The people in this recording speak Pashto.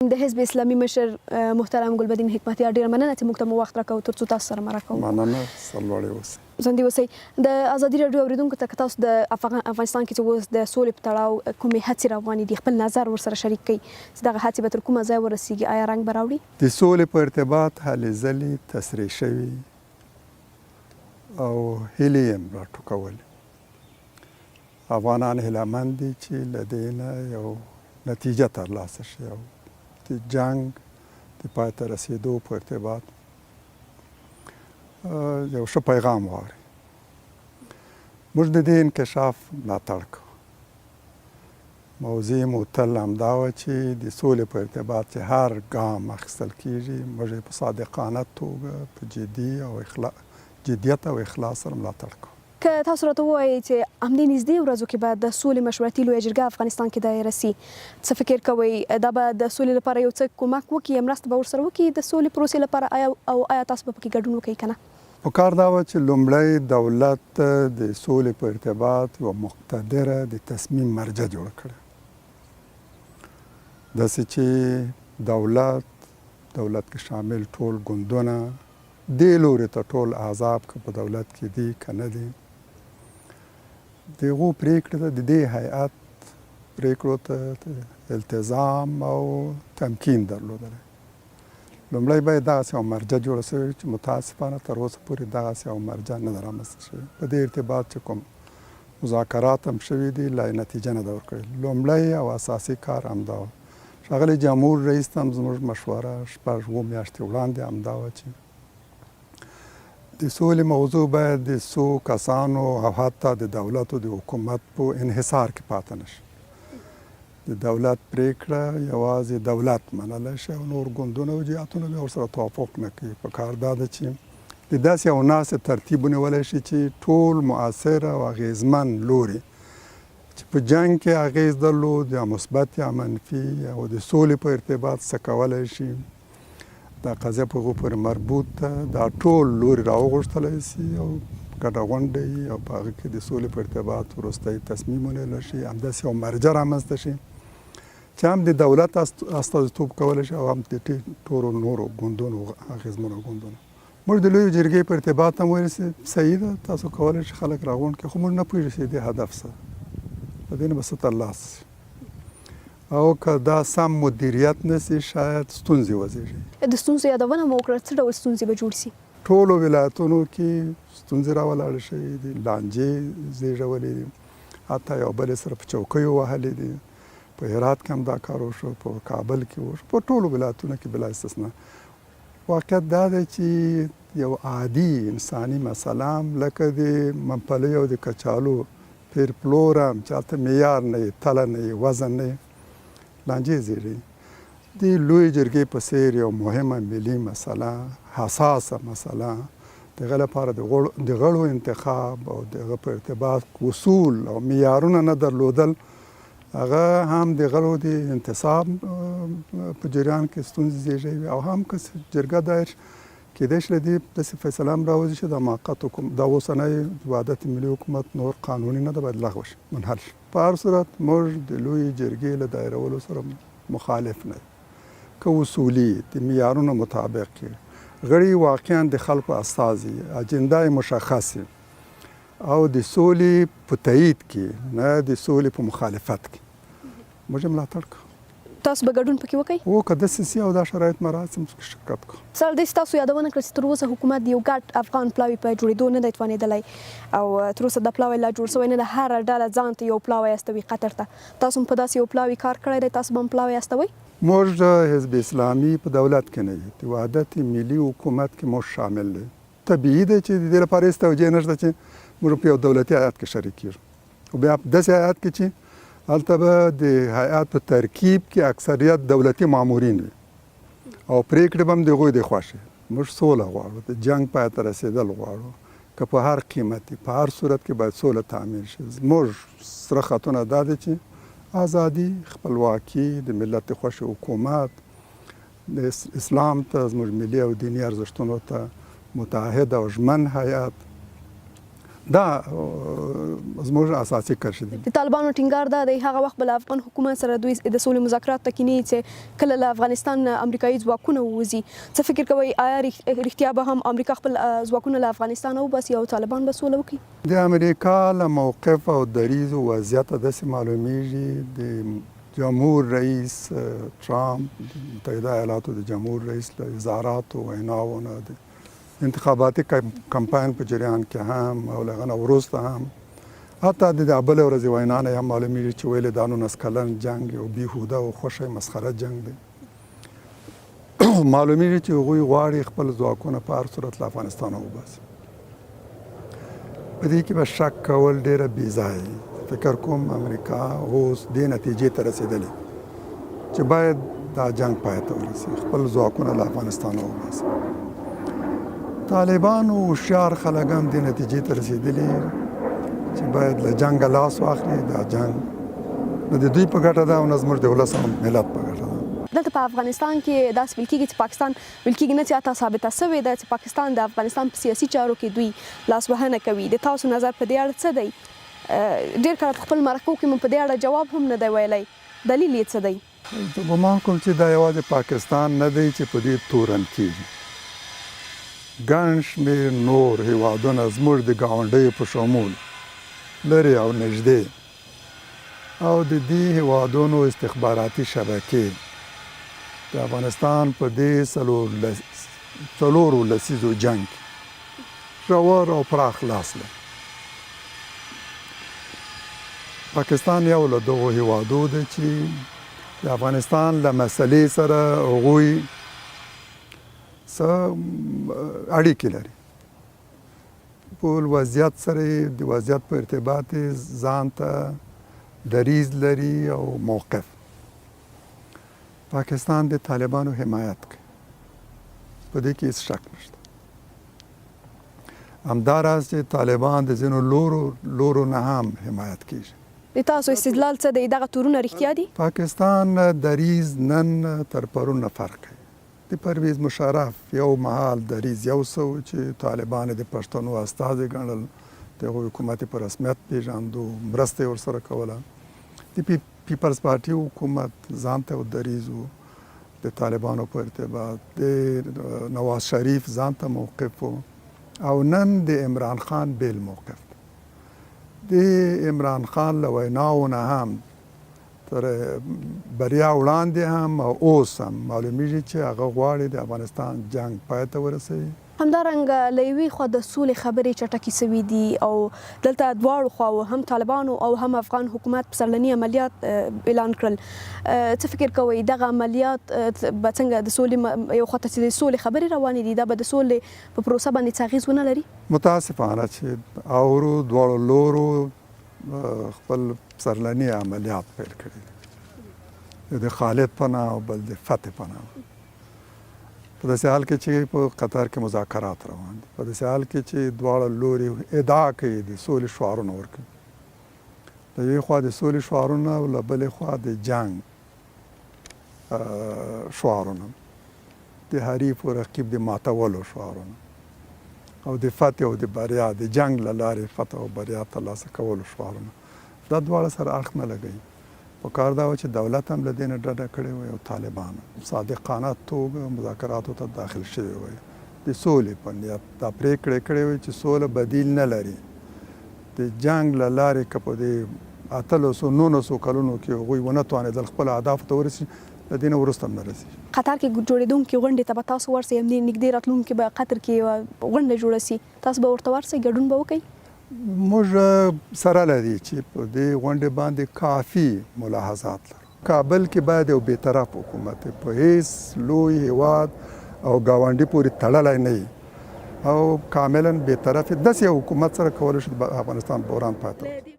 د حزب اسلامي مشر محترم ګلبدین حکمتیار ډیر مننه چې موږ ته مو وخت راکړو ترڅو تاسو سره مرکه وکړو. مننه، سرلوړي اوسئ. ژوندي اوسئ. د ازادي راډیو اوریدونکو ته که تاسو د افغانستان کې چې اوس د سولې په تړاو کومې هڅې روانې دي خپل نظر ورسره شریک کړئ چې دغه هڅې به تر کومه ځای ورسیږي، آیا رنګ به راوړي؟ د سولې په ارتباط هلې ځلې تسریع شوي او هیلې یې راټوکولې. افغانان هیلهمند دي چې له دې نه یو نتیجه ترلاسه شي او د جنگ د پای ته رسېدو په ارتباط یو ښه پیغام غواړي. موږ د دې انکشاف ملاتړ کوو. موضوع مو تل همدا وه چې د سولې په ارتباط چې هر ګام اخیستل کېږي موږ یې په صادقانه توګه په جدیت او اخلاص سره ملاتړ کوو. که تاسو راته ووایئ چې همدې نږدې ورځو کې به د سولې مشورتي لویه جرګه افغانستان کې دایره سي، څه فکر کوئ دا به د سولې لپاره یو څه کومک وکړي، مرسته به ورسره وکړي د سولې پروسې لپاره، او آیا تاسو به پکې ګډون وکړئ که نه؟ پکار دا وه چې لومړی دولت د سولې په ارتباط یوه مقتدره د تصمیم مرجع جوړه کړه، داسې چې دولت کې شامل ټول ګوندونه دې لوري ته ټول احزاب که په دولت کې دي که نه دي د هغو پرېکړې ته د دې هیئت پرېکړو ته التزام او تمکین درلودلی. لومړی باید دغسې یوه مرجع جوړه شوې چې متاسفانه تر اوسه پورې دغسې یوه مرجع نه ده رامنځته شوې. په دې ارتباط چې کوم مذاکرات هم شوي دي لا یې نتیجه نه ده ورکړې. لومړی او اساسي کار همدا و. ښاغلی جمهور رئیس ته هم زموږ مشوره 6-7 میاشتې وړاندې همدا وه چې د سولې موضوع باید د څو کسانو او حتی د دولت او د حکومت په انحصار کې پاتې نه شي. د دولت پرېکړه یوازې دولت منلی شي او نور ګوندونه او جهتونه بیا ورسره توافق نه کوي. پکار دا ده چې د داسې یو ناسې ترتیب ونیولی شي چې ټول مؤثر او اغېزمن لوري چې په جنګ کې اغېز درلود یا مثبت یا منفي او د سولې په ارتباط څه کولی شي، دا قضیه په هغو پورې مربوط ده، دا ټول لوري راوغوښتلی سي او ګډه غونډه وي او په هغه کې د سولې په ارتباط وروستی تصمیم ونیولی شي، همداسې یو مرجع رامنځته شي چې هم د دولت استازیتوب کولی شي او هم د ټولو نورو ګوندونو اغېزمنو ګوندونو. موږ د لویې جرګې په ارتباط هم ویل چې صحیح ده، تاسو کولی شئ خلک راغونډ کړئ، خو موږ نه پوهېږو چې د هدف څه ده، په دې نه به څه ترلاسه شي او که دا سم مدیریت نسی شاید ستونزې وزېږي. د ستونزو یادونه مو وکړه، څه ډول ستونزې به جوړ سي؟ ټولو ولایتونو کې ستونزې راولاړې شوي دي، لانجې زېږولې دي، حتی یو بل سره په چوکیو وهلې دي. په هرات کې هم دا کار وشو، په کابل کې وشو، په ټولو ولایتونو کې بلا استثنا. واقعیت دا دی چې یو عادي انساني مسله هم لکه د ممپلی او د کچالو پیر پلور هم چې هلته معیار نه یې، تله نه یې، وزن نه یې، لانجې زیږوي. د لویې جرګې په څېر یو مهمه ملي مسله، حساسه مسله، د هغه لپاره د غړو انتخاب او د هغه په ارتباط اصول او معیارونه نه درلودل، هغه هم د غړو د انتصاب په جریان کې ستونزې زیږوي او هم که جرګه دایر کېدای شي له دې داسې فیصله هم راوځي چې د موقت دا اوسنی وحدت ملي حکومت نور قانوني نه ده، باید لغوه شي، منحل شي. په هر صورت موږ د لویې جرګې له دایرولو سره مخالف نه یو. که اصولي د معیارونو مطابق کې غړي واقعا د خلکو استازي، اجنډا یې مشخص او د سولې په تایید کې نه د سولې په مخالفت کې، موږ یې ملاتړ کوو. تاسو به ګډون پکې وکئ؟ هو که داسې سي او دا شرایط مراعات سي موږ شرکت کوو. سر داسې تاسو یادونه کړه چې تر اوسه حکومت د یو ګډ افغان پلاوي په جوړېدو نه دی توانېدلی او تر اوسه دا پلاوی لا جوړ شوی نه ده، هره ډله ځان ته یو پلاوی استوي قطر ته. تاسو هم په داسې یو پلاوي کار کړی دی، تاسو به هم پلاوی استوئ؟ موږ حزب اسلامي په دولت کې نه یو، د وحدت ملي حکومت کې موږ شامل دی. طبیعي دی چې د دې لپاره هېڅ توجیه نشته چې موږ په یو دولتي هیات کې شریک کېږو او بیا په داسې هیات کې چې هلته به د هیات په ترکیب کې اکثریت دولتي مامورین وي او پرېکړې به هم د هغوی د خوښې. موږ سوله غواړو، د جنګ پای ته رسېدل غواړو، که په هر قیمت په هر صورت کې باید سوله تامین شي. زموږ سره خطونه دا دی چې ازادي، خپلواکي، د ملت د خوښې حکومت، د اسلام ته زموږ ملي او دیني ارزښتونو ته متحد او ژمن هیات دا زموږ اساسي کرښې دي. د طالبانو ټینګار دا دی هغه وخت به له افغان حکومت سره دوی د سولې مذاکرات ته کینی چې کله له افغانستان نه امریکایي ځواکونه ووځي. څه فکر کوئ آیا رښتیا به هم امریکا خپل ځواکونه له افغانستان وباسي او طالبان به سوله وکړي؟ د امریکا له موقف او دریځ او وضعیت داسې معلومیږي د جمهور رئیس ټرامپ متحده ایالاتو د جمهور رئیس له اظهاراتو ویناوونه د انتخاباتي کمپاین په جریان کې هم او له هغه نه وروسته هم حتی د بلې ورځې وینا نه هم معلومیږي چې ویلې دا 19 کلن جنګ یو بیهوده او خوښه مسخره جنګ دی. معلومیږي چې هغوی غواړي خپل ځواکونه په هر صورت له افغانستانه وباسي. په دې کې به شک کول ډېره بېځایه. فکر کوم امریکا اوس دې نتیجې ته رسېدلې چې باید دا جنګ پای ته ورسي، خپل ځواکونه له افغانستانه وباسي. طالبانو هوښیار خلک هم دې نتیجې ته رسېدلي چې باید له جنګه لاس واخلي. دا جنګ نه د دوی په ګټه ده او نه زموږ د ولس او ملت په ګټه ده. دلته په افغانستان کې داسې ویل کېږي چې پاکستان ویل کېږي نه چې حتی ثابته شوې ده چې پاکستان د افغانستان په سیاسي چارو کې دوی لاسوهنه کوي. د تاسو نظر په دې اړه څه دی؟ ډېر کله په خپل مرکو کې مو په دې اړه جواب هم نه دی ویلی. دلیل یې څه دی؟ زه ګمان کوم چې دا یوازې پاکستان نه دی چې په دې تورن کېږي. ګڼ شمېر نور هېوادونه زموږ د ګاونډیو په شمول لرې او نږدې او د دې هېوادونو استخباراتي شبکې د افغانستان په دې څلورو لسیزو جنګ کې ژور او پراخ لاس لري. پاکستان یو له دغو هېوادو دی چې د افغانستان له مسلې سره هغوی اړیکې لري. په وضعیت سره د وضعیت په ارتباط ځان ته دریځ لري او موقف. پاکستان د طالبانو حمایت کوي، په دې کې هیڅ شک نشته. همداراز چې طالبان د ځینو لورو نه هم حمایت کیږي. د تاسو استدلال څه دی؟ دغه تورونه رښتیا دي؟ پاکستان دریځ نن تر پرون نه فرق کوي. د پرویز مشرف یو مهال دریځ یو څه و چې طالبان د پښتنو استازي ګڼل، د هغوی حکومت په رسمیت پیژاندو، مرسته یې ورسره کوله. د پیپلز پارټي حکومت ځان ته دریځ و د طالبانو په ارتباط، د نواز شریف ځان ته موقف و او نن د عمران خان بیل موقف دی. د عمران خان له ویناو نه هم تر بریا وړاندې هم او اوس هم معلومیږي چې هغه غواړي د افغانستان جنګ پای ته ورسوي. همدارنګه له یوې خوا د سولې خبرې چټکې سوي دي او دلته دواړو خواو هم طالبانو او هم افغان حکومت پسرلني عملیات اعلان کړل. څه فکر کوئ دغه عملیات به څنګه د سولې یو خواته چې د سولې خبرې روانې دي دا به د سولې په پروسه باندې څه اغېز ونه لري؟ متاسفانه چې اورو دواړو لورو خپل پسرلني عملیات پیل کړي دي، د خالد په نامه او بل د فتح په نامه. په داسې حال کې چې په قطر کې مذاکرات روان دي، په داسې حال کې چې دواړه لوري ادعا کوي د سولې شعارونه ورکوي. د یوې خوا د سولې شعارونه او له بلې خوا د جنګ شعارونه، د حریف او رقیب د ماتولو شعارونه او د فتح او د بریا د جنګ له لارې فتح او بریا ترلاسه کولو شعارونه. دا دواړه سره اړخ نه لګوي. په کار دا و چې دولت هم له دې نه ډډه کړې وای او طالبانو صادقانه توګه مذاکراتو ته داخل شوي وای، د سولې په نیت دا پرېکړې کړې وای چې سوله بدیل نه لري. د جنګ له لارې که په دې 1900 کلونو کې هغوی ونه توانېدل خپل اهدافو ته ورسي، له دې نه وروسته هم نه رسي. قطر کې جوړېدونکې غونډې ته به تاسو ورسئ؟ نږدې راتلونکي به قطر کې یوه غونډه جوړه سي، تاسو به ورته ورسئ، ګډون به وکئ؟ موږ سره لري چې په دې غونډې باندې کافي ملاحظات لرو. کابل کې باید یو بیطرف حکومت په هیڅ لوی هیواد او ګاونډي پورې تړلی نه وي او کاملا بیطرف داسې حکومت سره کولی شي د افغانستان بحران پای ته